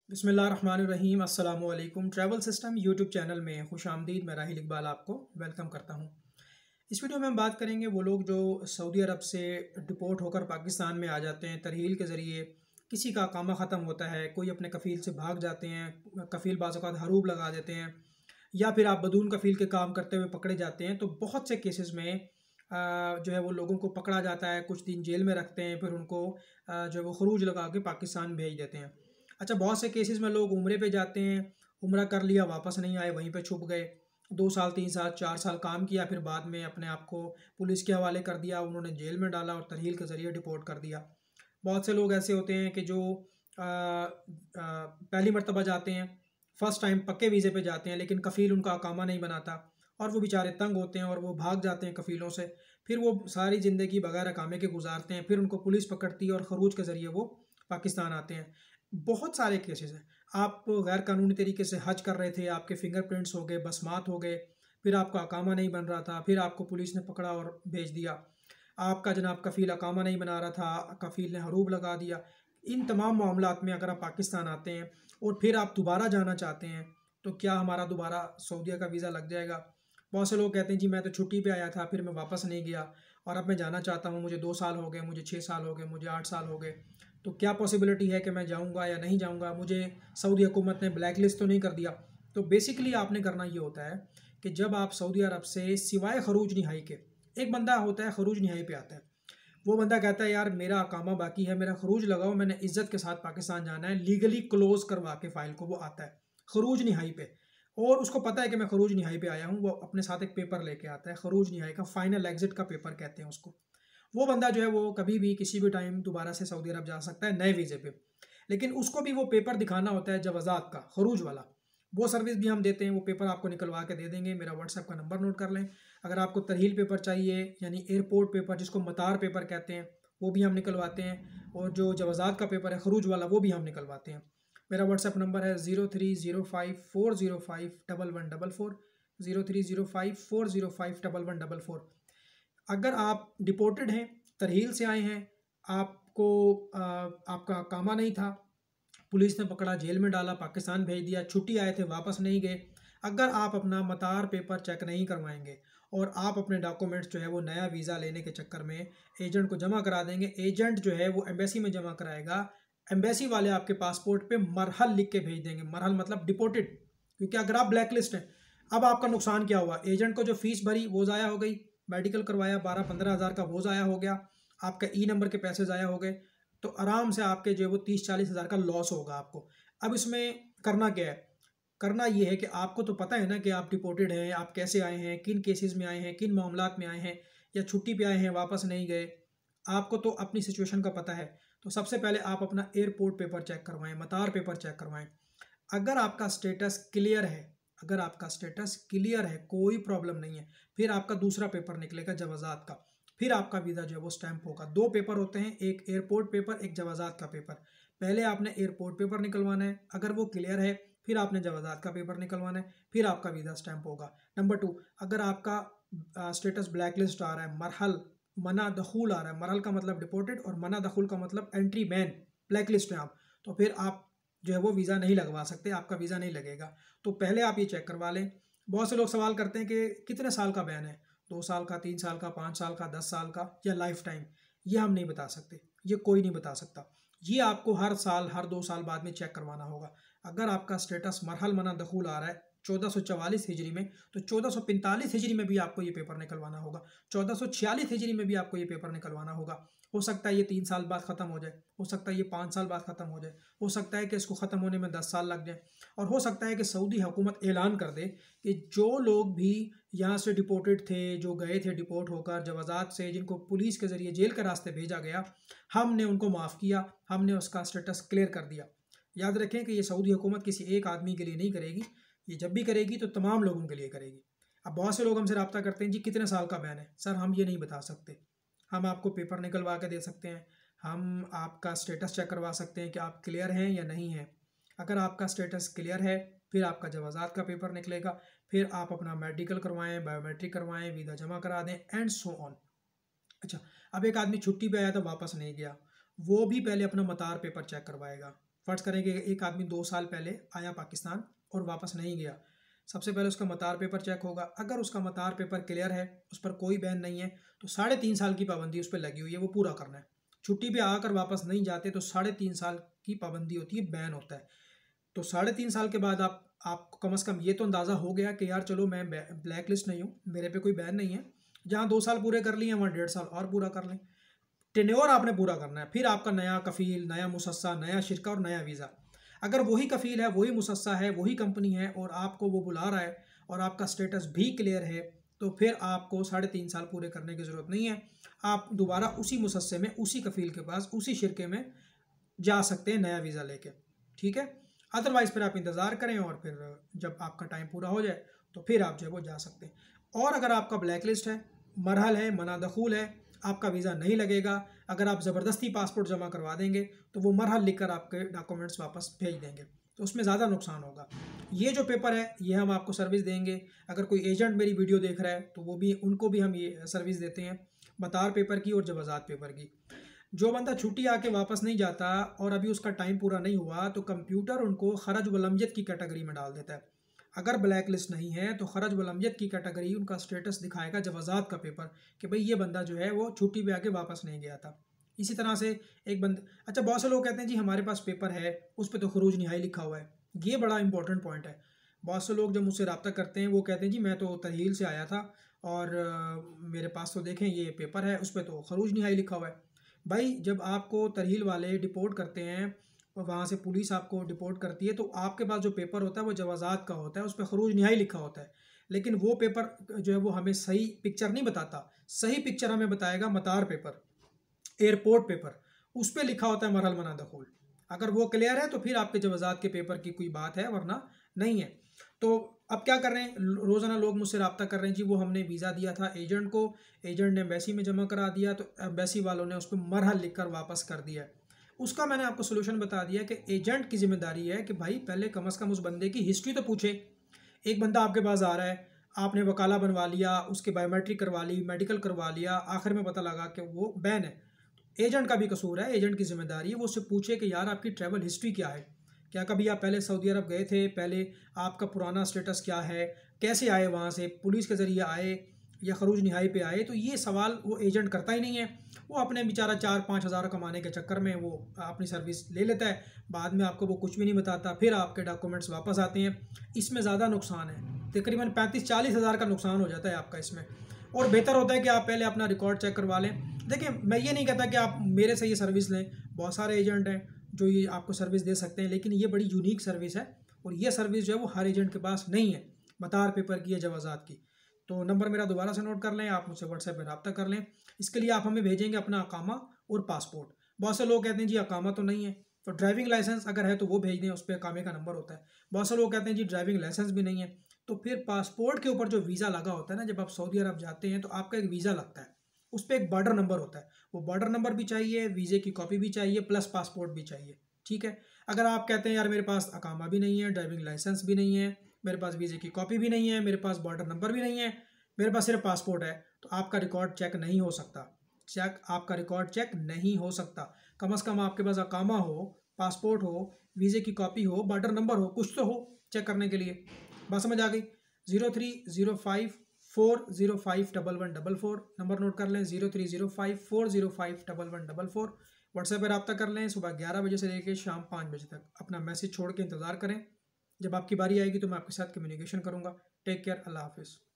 बिस्मिल्लाहिर्रहमानिर्रहीम अस्सलामुअलैकुम। Travel system YouTube channel में खुशामदीद। मैं राहिल इकबाल आपको वेलकम करता हूँ। इस वीडियो में हम बात करेंगे वो लोग जो सऊदी अरब से डिपोर्ट होकर पाकिस्तान में आ जाते हैं तरहील के ज़रिए। किसी का कामा ख़त्म होता है, कोई अपने कफ़ील से भाग जाते हैं, कफ़ील बाज़ औक़ात हरूब लगा देते हैं, या फिर आप बदून कफ़ील के काम करते हुए पकड़े जाते हैं। तो बहुत से केसेस में जो है वो लोगों को पकड़ा जाता है, कुछ दिन जेल में रखते हैं, फिर उनको जो है वो खरूज लगा के पाकिस्तान भेज देते हैं। अच्छा, बहुत से केसेस में लोग उम्रे पे जाते हैं, उम्रा कर लिया, वापस नहीं आए, वहीं पे छुप गए। 2 साल 3 साल 4 साल काम किया, फिर बाद में अपने आप को पुलिस के हवाले कर दिया, उन्होंने जेल में डाला और तरहील के ज़रिए डिपोर्ट कर दिया। बहुत से लोग ऐसे होते हैं कि जो पहली मरतबा जाते हैं, फ़र्स्ट टाइम पक्के वीज़े पे जाते हैं, लेकिन कफ़ील उनका अकामा नहीं बनाता और वो बेचारे तंग होते हैं और वो भाग जाते हैं कफ़ीलों से। फिर वो सारी ज़िंदगी बगैर अकामे के गुजारते हैं, फिर उनको पुलिस पकड़ती है और खरूज के ज़रिए वो पाकिस्तान आते हैं। बहुत सारे केसेस हैं। आप गैर कानूनी तरीके से हज कर रहे थे, आपके फिंगरप्रिंट्स हो गए, बसमात हो गए, फिर आपका अकामा नहीं बन रहा था, फिर आपको पुलिस ने पकड़ा और भेज दिया। आपका जनाब कफ़ील अकामा नहीं बना रहा था, कफ़ील ने हरूब लगा दिया। इन तमाम मामलात में अगर आप पाकिस्तान आते हैं और फिर आप दोबारा जाना चाहते हैं, तो क्या हमारा दोबारा सऊदीया का वीज़ा लग जाएगा? बहुत से लोग कहते हैं जी मैं तो छुट्टी पे आया था, फिर मैं वापस नहीं गया और अब मैं जाना चाहता हूँ, मुझे 2 साल हो गए, मुझे 6 साल हो गए, मुझे 8 साल हो गए। तो क्या पॉसिबिलिटी है कि मैं जाऊँगा या नहीं जाऊँगा? मुझे सऊदी हुकूमत ने ब्लैक लिस्ट तो नहीं कर दिया? तो बेसिकली आपने करना ये होता है कि जब आप सऊदी अरब से सिवाय खरूज निहाई के, एक बंदा होता है खरूज निहाई पे आता है, वो बंदा कहता है यार मेरा अकामा बाकी है, मेरा खरूज लगाओ, मैंने इज्जत के साथ पाकिस्तान जाना है, लीगली क्लोज करवा के फ़ाइल को वो आता है खरूज निहाई पे। और उसको पता है कि मैं खरूज निहाई पे आया हूँ, वो अपने साथ एक पेपर लेके आता है खरूज निहाई का, फाइनल एग्जिट का पेपर कहते हैं उसको। वो बंदा जो है वो कभी भी किसी भी टाइम दोबारा से सऊदी अरब जा सकता है नए वीज़े पे। लेकिन उसको भी वो पेपर दिखाना होता है जवाज़ात का, खरूज वाला। वो सर्विस भी हम देते हैं, वो पेपर आपको निकलवा के दे देंगे। मेरा व्हाट्सएप का नंबर नोट कर लें। अगर आपको तरहील पेपर चाहिए यानी एयरपोर्ट पेपर जिसको मतार पेपर कहते हैं, वो भी हम निकलवाते हैं। और जो जवाज़ात का पेपर है खरूज वाला, वो भी हम निकलवाते हैं। मेरा व्हाट्सएप नंबर है 0305405114, 0305405114। अगर आप डिपोर्टेड हैं, तरहील से आए हैं, आपको आपका कामा नहीं था, पुलिस ने पकड़ा, जेल में डाला, पाकिस्तान भेज दिया, छुट्टी आए थे, वापस नहीं गए। अगर आप अपना मतार पेपर चेक नहीं करवाएंगे और आप अपने डॉक्यूमेंट्स जो है वो नया वीज़ा लेने के चक्कर में एजेंट को जमा करा देंगे, एजेंट जो है वो एम्बेसी में जमा कराएगा, एम्बेसी वाले आपके पासपोर्ट पे मरहल लिख के भेज देंगे। मरहल मतलब डिपोर्टेड, क्योंकि अगर आप ब्लैक लिस्ट हैं, अब आपका नुकसान क्या हुआ? एजेंट को जो फीस भरी वो ज़ाया हो गई, मेडिकल करवाया 12-15 हज़ार का वो ज़ाया हो गया, आपका ई नंबर के पैसे ज़ाया हो गए। तो आराम से आपके जो है वो 30-40 हज़ार का लॉस होगा आपको। अब इसमें करना क्या है? करना ये है कि आपको तो पता है ना कि आप डिपोर्टेड हैं, आप कैसे आए हैं, किन केसेस में आए हैं, किन मामलात में आए हैं, या छुट्टी पे आए हैं, वापस नहीं गए। आपको तो अपनी सिचुएशन का पता है। तो सबसे पहले आप अपना एयरपोर्ट पेपर चेक करवाएं, मतार पेपर चेक करवाएं। अगर आपका स्टेटस क्लियर है, अगर आपका स्टेटस क्लियर है, कोई प्रॉब्लम नहीं है, फिर आपका दूसरा पेपर निकलेगा जवाज़ात का। फिर आपका वीज़ा जो है वो स्टैंप होगा। 2 पेपर होते हैं, एक एयरपोर्ट पेपर, एक जवाज़ात का पेपर। पहले आपने एयरपोर्ट पेपर निकलवाना है, अगर वो क्लियर है फिर आपने जवाज़ात का पेपर निकलवाना है, फिर आपका वीज़ा स्टैंप होगा। नंबर 2, अगर आपका स्टेटस ब्लैक लिस्ट आ रहा है, मरहल मना दखूल आ रहा है, मरहल का मतलब डिपोर्टेड और मना दखूल का मतलब एंट्री बैन, ब्लैक लिस्ट में आप, तो फिर आप जो है वो वीज़ा नहीं लगवा सकते, आपका वीज़ा नहीं लगेगा। तो पहले आप ये चेक करवा लें। बहुत से लोग सवाल करते हैं कि कितने साल का बैन है, 2 साल का, 3 साल का, 5 साल का, 10 साल का या लाइफ टाइम? ये हम नहीं बता सकते, ये कोई नहीं बता सकता। ये आपको हर साल, हर 2 साल बाद में चेक करवाना होगा। अगर आपका स्टेटस मरहल मना दखूल आ रहा है 1444 हिजरी में, तो 1445 हिजरी में भी आपको ये पेपर निकलवाना होगा, 1446 हिजरी में भी आपको ये पेपर निकलवाना होगा। हो सकता है ये 3 साल बाद ख़त्म हो जाए, हो सकता है ये 5 साल बाद ख़त्म हो जाए, हो सकता है कि इसको ख़त्म होने में 10 साल लग जाए, और हो सकता है कि सऊदी हुकूमत ऐलान कर दे कि जो लोग भी यहाँ से डिपोर्टेड थे, जो गए थे डिपोर्ट होकर जवाज़ात से, जिनको पुलिस के ज़रिए जेल के रास्ते भेजा गया, हमने उनको माफ़ किया, हमने उसका स्टेटस क्लियर कर दिया। याद रखें कि ये सऊदी हुकूमत किसी एक आदमी के लिए नहीं करेगी, ये जब भी करेगी तो तमाम लोगों के लिए करेगी। अब बहुत से लोग हमसे रब्ता करते हैं जी कितने साल का बैन है? सर हम ये नहीं बता सकते। हम आपको पेपर निकलवा के दे सकते हैं, हम आपका स्टेटस चेक करवा सकते हैं कि आप क्लियर हैं या नहीं हैं। अगर आपका स्टेटस क्लियर है, फिर आपका जवाज़ात का पेपर निकलेगा, फिर आप अपना मेडिकल करवाएं, बायोमेट्रिक करवाएं, वीज़ा जमा करा दें, एंड सो ऑन। अच्छा, अब एक आदमी छुट्टी पे आया था, वापस नहीं गया, वो भी पहले अपना मतार पेपर चेक करवाएगा। फ़र्ज़ करें कि एक आदमी 2 साल पहले आया पाकिस्तान और वापस नहीं गया। सबसे पहले उसका मतार पेपर चेक होगा। अगर उसका मतार पेपर क्लियर है, उस पर कोई बैन नहीं है, तो 3.5 साल की पाबंदी उस पर लगी हुई है, वो पूरा करना है। छुट्टी पे आकर वापस नहीं जाते तो 3.5 साल की पाबंदी होती है, बैन होता है। तो 3.5 साल के बाद आपको कम से कम ये तो अंदाज़ा हो गया कि यार चलो मैं ब्लैक लिस्ट नहीं हूँ, मेरे पे कोई बैन नहीं है। जहाँ 2 साल पूरे कर लिए वहाँ 1.5 साल और पूरा कर लें। टेन्योर आपने पूरा करना है, फिर आपका नया कफ़ील, नया मुसस्सा, नया शिरका और नया वीज़ा। अगर वही कफ़ील है, वही मुसस्सा है, वही कंपनी है और आपको वो बुला रहा है और आपका स्टेटस भी क्लियर है, तो फिर आपको 3.5 साल पूरे करने की ज़रूरत नहीं है। आप दोबारा उसी मुसस्से में, उसी कफ़ील के पास, उसी शिरके में जा सकते हैं नया वीज़ा लेके, ठीक है। अदरवाइज़ फिर आप इंतज़ार करें और फिर जब आपका टाइम पूरा हो जाए तो फिर आप जो है वो जा सकते हैं। और अगर आपका ब्लैक लिस्ट है, मरहल है, मना दखूल है, आपका वीज़ा नहीं लगेगा, अगर आप ज़बरदस्ती पासपोर्ट जमा करवा देंगे तो वो मरहल लिखकर आपके डॉक्यूमेंट्स वापस भेज देंगे, तो उसमें ज़्यादा नुकसान होगा। ये जो पेपर है ये हम आपको सर्विस देंगे। अगर कोई एजेंट मेरी वीडियो देख रहा है तो वो भी, उनको भी हम ये सर्विस देते हैं, मतार पेपर की और जवाज़ात पेपर की। जो बंदा छुट्टी आके वापस नहीं जाता और अभी उसका टाइम पूरा नहीं हुआ तो कंप्यूटर उनको खरज वलमजत की कैटेगरी में डाल देता है। अगर ब्लैक लिस्ट नहीं है तो खरज वलमजत की कैटेगरी उनका स्टेटस दिखाएगा जवाज़ात का पेपर कि भाई ये बंदा जो है वो छुट्टी पे आके वापस नहीं गया था। इसी तरह से एक बंद अच्छा, बहुत से लोग कहते हैं जी हमारे पास पेपर है, उस पर तो खरूज निहाई लिखा हुआ है। ये बड़ा इंपॉर्टेंट पॉइंट है। बहुत से लोग जब मुझसे रब्ता करते हैं वो कहते हैं जी मैं तो तरहील से आया था और मेरे पास तो देखें ये पेपर है, उस पर तो खरूज निहाई लिखा हुआ है। भाई जब आपको तरहील वाले डिपोर्ट करते हैं और वहाँ से पुलिस आपको डिपोर्ट करती है तो आपके पास जो पेपर होता है वो जवाज़ात का होता है, उस पर खरूज निहाई लिखा होता है। लेकिन वो पेपर जो है वो हमें सही पिक्चर नहीं बताता। सही पिक्चर हमें बताएगा मतार पेपर, एयरपोर्ट पेपर, उस पर लिखा होता है मरहल मना दखूल। अगर वो क्लियर है तो फिर आपके जवाज़ात के पेपर की कोई बात है, वरना नहीं है। तो अब क्या कर रहे हैं, रोज़ाना लोग मुझसे रब्ता कर रहे हैं जी वो हमने वीज़ा दिया था एजेंट को, एजेंट ने एम्बेसी में जमा करा दिया तो एम्बेसी वालों ने उस पर मरहल लिख कर वापस कर दिया। उसका मैंने आपको सोल्यूशन बता दिया कि एजेंट की जिम्मेदारी है कि भाई पहले कम से कम उस बंदे की हिस्ट्री तो पूछे। एक बंदा आपके पास आ रहा है, आपने वकाला बनवा लिया, उसके बायोमेट्रिक करवा ली, मेडिकल करवा लिया, आखिर में पता लगा कि वो बैन है। एजेंट का भी कसूर है, एजेंट की जिम्मेदारी है वो उससे पूछे कि यार आपकी ट्रैवल हिस्ट्री क्या है, क्या कभी आप पहले सऊदी अरब गए थे, पहले आपका पुराना स्टेटस क्या है, कैसे आए वहाँ से, पुलिस के ज़रिए आए या खरूज निहाई पे आए। तो ये सवाल वो एजेंट करता ही नहीं है। वो अपने बेचारा 4-5 हज़ार कमाने के चक्कर में वो अपनी सर्विस ले लेता है, बाद में आपको वो कुछ भी नहीं बताता, फिर आपके डॉक्यूमेंट्स वापस आते हैं। इसमें ज़्यादा नुकसान है, तकरीबन 35-40 हज़ार का नुकसान हो जाता है आपका इसमें। और बेहतर होता है कि आप पहले अपना रिकॉर्ड चेक करवा लें। देखिए मैं ये नहीं कहता कि आप मेरे से ये सर्विस लें, बहुत सारे एजेंट हैं जो ये आपको सर्विस दे सकते हैं, लेकिन ये बड़ी यूनिक सर्विस है और ये सर्विस जो है वो हर एजेंट के पास नहीं है, मतार पेपर की या जवाज़ात की। तो नंबर मेरा दोबारा से नोट कर लें, आप मुझसे व्हाट्सएप पर रब्ता कर लें। इसके लिए आप हमें भेजेंगे अपना अकामा और पासपोर्ट। बहुत से लोग कहते हैं जी अकामा तो नहीं है, तो ड्राइविंग लाइसेंस अगर है तो वो भेज दें, उस पर अकामे का नंबर होता है। बहुत से लोग कहते हैं जी ड्राइविंग लाइसेंस भी नहीं है, तो फिर पासपोर्ट के ऊपर जो वीज़ा लगा होता है ना, जब आप सऊदी अरब जाते हैं तो आपका एक वीज़ा लगता है, उस पर एक बॉर्डर नंबर होता है, वो बॉर्डर नंबर भी चाहिए, वीज़े की कॉपी भी चाहिए, प्लस पासपोर्ट भी चाहिए, ठीक है। अगर आप कहते हैं यार मेरे पास अकामा भी नहीं है, ड्राइविंग लाइसेंस भी नहीं है, मेरे पास वीज़े की कॉपी भी नहीं है, मेरे पास बॉर्डर नंबर भी नहीं है, मेरे पास सिर्फ पासपोर्ट है, तो आपका रिकॉर्ड चेक नहीं हो सकता। आपका रिकॉर्ड चेक नहीं हो सकता। कम से कम आपके पास अकामा हो, पासपोर्ट हो, वीज़े की कॉपी हो, बॉर्डर नंबर हो, कुछ तो हो चेक करने के लिए। बात समझ आ गई। 0305405144 नंबर नोट कर लें, 0305405144। व्हाट्सएप पर रब्ता कर लें। सुबह 11 बजे से लेकर शाम 5 बजे तक अपना मैसेज छोड़ के इंतज़ार करें। जब आपकी बारी आएगी तो मैं आपके साथ कम्युनिकेशन करूँगा। टेक केयर, अल्लाह हाफिज़।